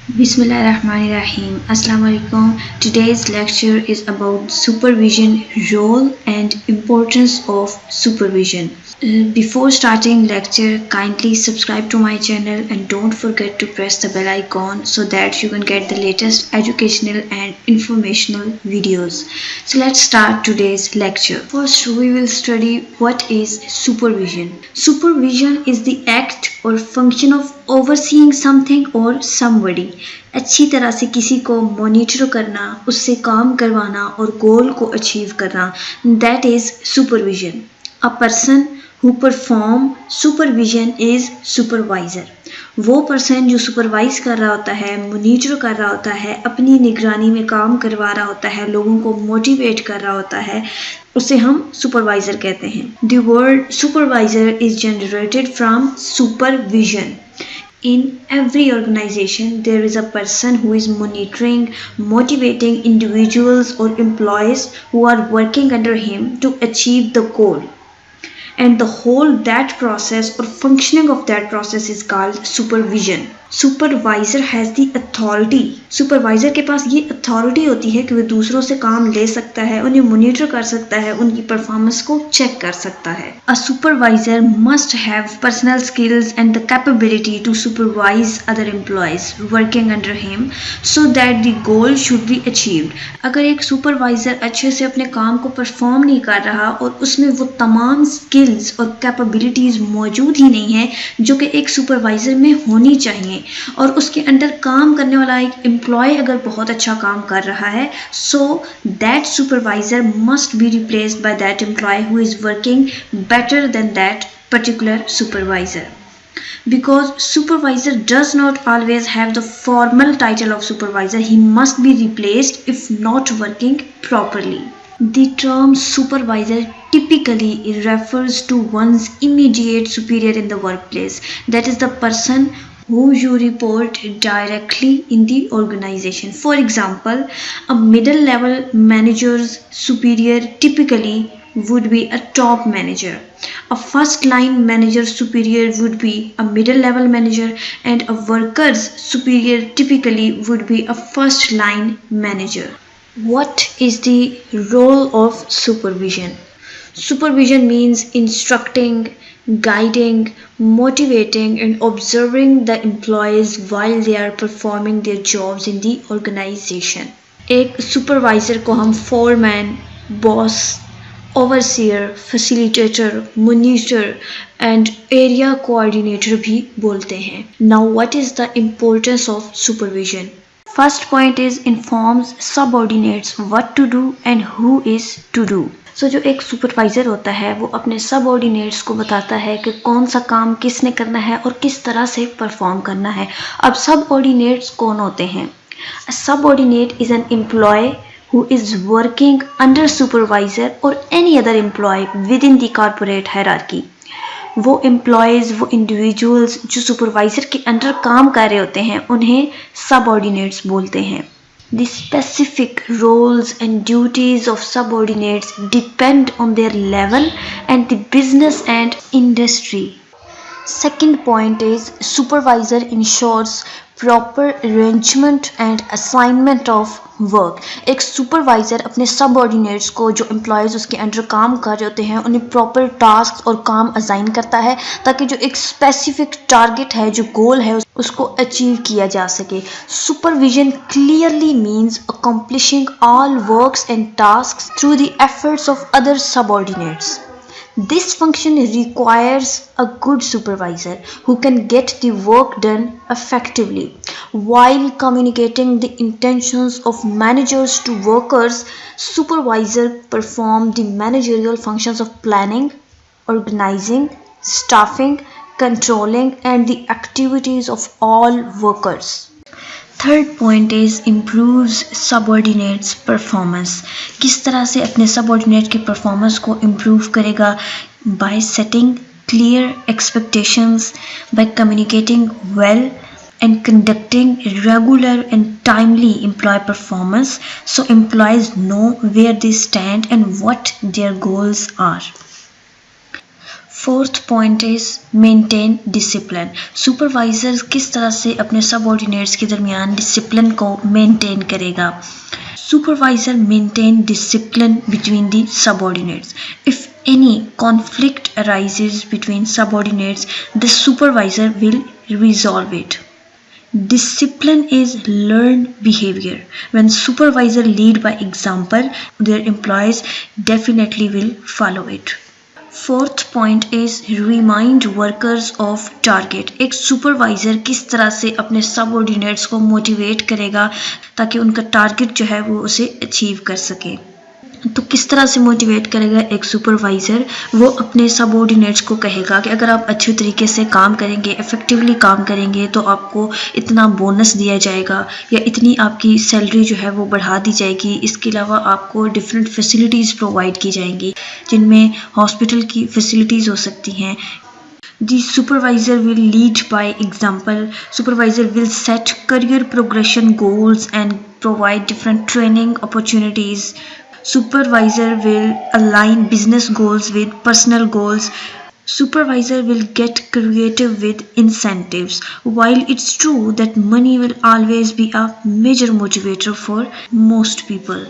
Bismillahirrahmanirrahim. Assalamu alaikum. Today's lecture is about supervision, role and importance of supervision. Before starting lecture, kindly subscribe to my channel and don't forget to press the bell icon so that you can get the latest educational and informational videos. So let's start today's lecture. First, we will study what is supervision. Supervision is the act or function of overseeing something or somebody. अच्छी तरह से किसी को monitor करना, उससे काम करवाना और गोल को अचीव करना, that is supervision. A person who perform supervision is supervisor. वो पर्सन जो सुपरवाइज कर रहा होता है, मॉनिटर कर रहा होता है, अपनी निगरानी में काम करवा रहा होता है, लोगों को मोटिवेट कर रहा होता है, उसे हम सुपरवाइजर कहते हैं. The word supervisor is generated from supervision. In every organization, there is a person who is monitoring, motivating individuals or employees who are working under him to achieve the goal. And the whole that process or functioning of that process is called supervision. Supervisor has the authority. Supervisor के पास ये authority होती है कि वो दूसरों से काम ले सकता है, उन्हें monitor कर सकता है, उनकी performance को check कर सकता है. A supervisor must have personal skills and the capability to supervise other employees working under him so that the goal should be achieved. अगर एक supervisor अच्छे से अपने काम को perform नहीं कर रहा और उसमें वो तमाम skills और capabilities मौजूद ही नहीं है जो कि एक supervisor में होनी चाहिए, और उसके अंडर काम करने वाला एक एम्प्लॉय अगर बहुत अच्छा काम कर रहा है, so that supervisor must be replaced by that employee who is working better than that particular supervisor. Because supervisor does not always have the formal title of supervisor, he must be replaced if not working properly. The term supervisor typically refers to one's immediate superior in the workplace, that is the person who you report directly in the organization. For example, a middle level manager's superior typically would be a top manager. A first line manager's superior would be a middle level manager, and a worker's superior typically would be a first line manager. What is the role of supervision? Supervision means instructing, guiding, motivating and observing the employees while they are performing their jobs in the organization. एक supervisor को हम foreman, boss, overseer, facilitator, monitor and area coordinator भी बोलते हैं. Now what is the importance of supervision? First point is informs subordinates what to do and who is to do. सो जो एक supervisor होता है वो अपने सबऑर्डिनेट्स को बताता है कि कौन सा काम किसने करना है और किस तरह से परफॉर्म करना है. अब सबऑर्डिनेट्स कौन होते हैं? Subordinate is an employee who is working under supervisor or any other employee within the corporate hierarchy. वो एम्प्लॉयज़, वो इंडिविजुअल्स जो सुपरवाइज़र के अंडर काम कर रहे होते हैं उन्हें सबऑर्डिनेट्स बोलते हैं. The specific roles and duties of subordinates depend on their level and the business and industry. Second point is supervisor ensures proper arrangement and assignment of work. एक सुपरवाइज़र अपने सबऑर्डिनेट्स को जो एम्प्लॉयज़ उसके under काम कर रहे होते हैं उन्हें प्रॉपर टास्क और काम असाइन करता है ताकि जो एक स्पेसिफिक टारगेट है, जो गोल है, उसको अचीव किया जा सके. Supervision clearly means accomplishing all works and tasks through the efforts of other subordinates. This function requires a good supervisor who can get the work done effectively. While communicating the intentions of managers to workers, supervisor perform the managerial functions of planning, organizing, staffing, controlling and the activities of all workers. Third point is improves subordinates performance. किस तरह से अपने subordinate की performance को improve करेगा? By setting clear expectations, by communicating well and conducting regular and timely employee performance so employees know where they stand and what their goals are. Fourth point is maintain discipline. Supervisor किस तरह से अपने subordinates के दरमियान discipline को maintain करेगा। Supervisor maintain discipline between the subordinates. If any conflict arises between subordinates, the supervisor will resolve it. Discipline is learned behavior. When supervisor lead by example, their employees definitely will follow it. Fourth point is remind workers of target. एक supervisor किस तरह से अपने subordinates को motivate करेगा ताकि उनका target जो है वो उसे अचीव कर सके। तो किस तरह से मोटिवेट करेगा एक सुपरवाइजर, वो अपने सबऑर्डिनेट्स को कहेगा कि अगर आप अच्छे तरीके से काम करेंगे, इफेक्टिवली काम करेंगे तो आपको इतना बोनस दिया जाएगा या इतनी आपकी सैलरी जो है वो बढ़ा दी जाएगी। इसके अलावा आपको डिफरेंट फैसिलिटीज़ प्रोवाइड की जाएंगी जिनमें हॉस्पिटल की फैसिलिटीज़ हो सकती हैं। The supervisor will lead by example. Supervisor will set career progression goals and provide different training opportunities. Supervisor will align business goals with personal goals. Supervisor will get creative with incentives. While it's true that money will always be a major motivator for most people,